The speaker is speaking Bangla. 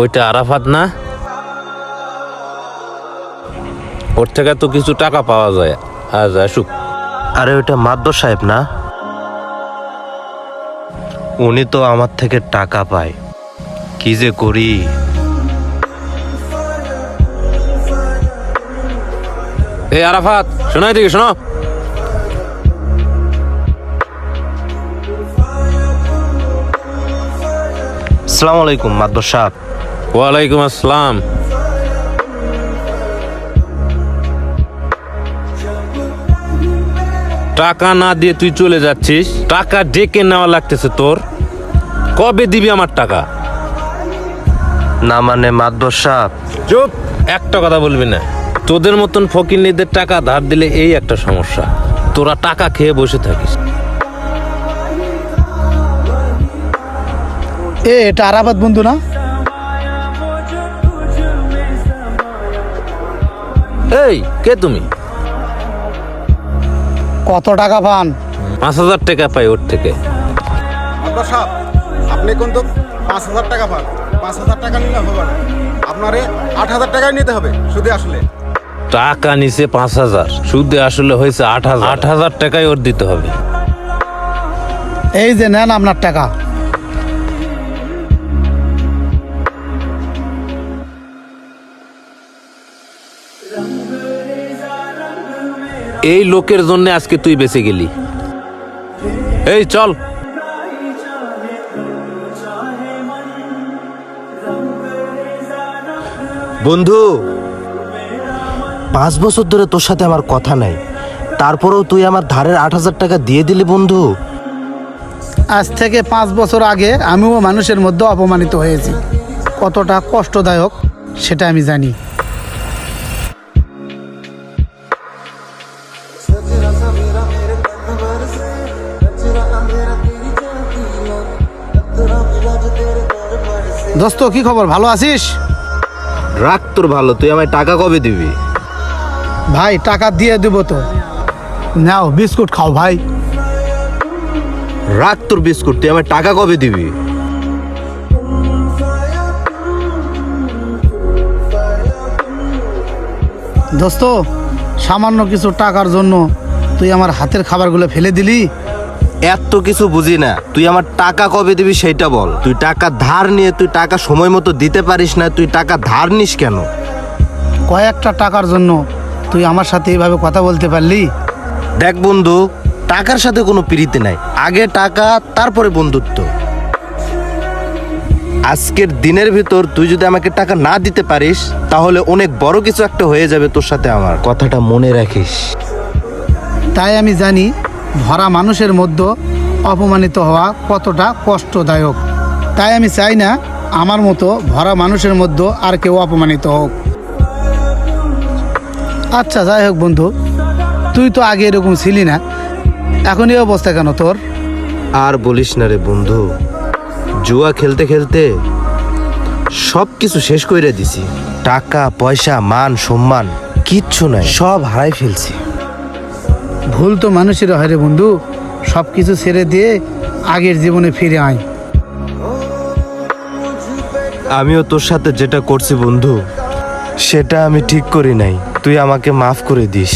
ওইটা আরাফাত না? ওর থেকে তো কিছু টাকা পাওয়া যায়। আজ আসুক। আরে ওইটা মাদ্দর সাহেব না? উনি তো আমার থেকে টাকা পায়। কি যে করি। এই আরাফাত, শোনো এদিকে শোনো। আসসালামু আলাইকুম মাদ্দর সাহেব। ওয়ালাইকুম আসসালাম। টাকা না দিয়ে তুই চলে যাচ্ছিস? টাকা ডেকে নেওয়া লাগতেছে তোর। কবে দিবি আমার টাকা? না মানে মাদ্দর সাহেব। চুপ, একটা কথা বলবি না। তোদের মতন ফকিন্নিদের টাকা ধার দিলে এই একটা সমস্যা, তোরা টাকা খেয়ে বসে থাকিস। এটা আরাফাত বন্ধু না? এই কে তুমি? কত টাকা পান? 5,000 টাকা পাই ওর থেকে। আব্বা সাহেব, আপনি কিন্তু 5,000 টাকা পান। 5,000 টাকা নিলে হবে না, আপনারে 8,000 টাকাই নিতে হবে শুধু আসলে। টাকা নিছে 5,000, সুদে আসলে হয়েছে 8,000। 8,000 টাকাই ওর দিতে হবে। এই যে নেন আপনার টাকা। এই লোকের জন্য আজকে তুই বেঁচে গেলি। এই চল। বন্ধু, 5 বছর ধরে তোর সাথে আমার কথা নাই, তারপরেও তুই আমার ধারের 8,000 টাকা দিয়ে দিলি বন্ধু। আজ থেকে 5 বছর আগে আমিও মানুষের মধ্যে অপমানিত হয়েছি। কতটা কষ্টদায়ক সেটা আমি জানি। দোস্ত, কি খবর? ভালো আছিস? রাখ তোর ভালো, তুই আমায় টাকা কবে দিবি? ভাই টাকা দিয়ে দেব তো। নাও বিস্কুট খাও ভাই। রাখ তোর বিস্কুট, তুই আমায় টাকা কবে দিবি? দোস্ত, সামান্য কিছু টাকার জন্য তুই আমার হাতের খাবারগুলো ফেলে দিলি। এত কিছু বুঝি না, তুই আমার টাকা কবে দিবি সেইটা বল। তুই টাকা ধার নিয়ে তুই টাকা সময় মতো দিতে পারিস না, তুই টাকা ধার নিস কেন? কয়েকটা টাকার জন্য তুই আমার সাথে এইভাবে কথা বলতে পারলি? দেখ বন্ধু, টাকার সাথে কোনো প্রীতি নাই, আগে টাকা তারপরে বন্ধুত্ব। আজকের দিনের ভিতর তুই যদি আমাকে টাকা না দিতে পারিস তাহলে অনেক বড় কিছু একটা হয়ে যাবে তোর সাথে। আমার কথাটা মনে রাখিস। তাই আমি জানি ভরা মানুষের মধ্যে অপমানিত হওয়া কতটা কষ্টদায়ক। তাই আমি চাই না আমার মতো ভরা মানুষের মধ্যে আর কেউ অপমানিত হোক। আচ্ছা যাই হোক বন্ধু, তুই তো আগে এরকম ছিলি না, এখন এই অবস্থা কেন তোর? আর বলিস না রে বন্ধু, জুয়া খেলতে খেলতে সব কিছু শেষ করে দিছি। টাকা পয়সা মান সম্মান কিচ্ছু নাই, সব হারাই ফেলছি। ভুল তো মানুষের হয় রে বন্ধু। সব কিছু ছেড়ে দিয়ে আগের জীবনে ফিরে আয়। আমিও তোর সাথে যেটা করছি বন্ধু, সেটা আমি ঠিক করি নাই, তুই আমাকে মাফ করে দিস।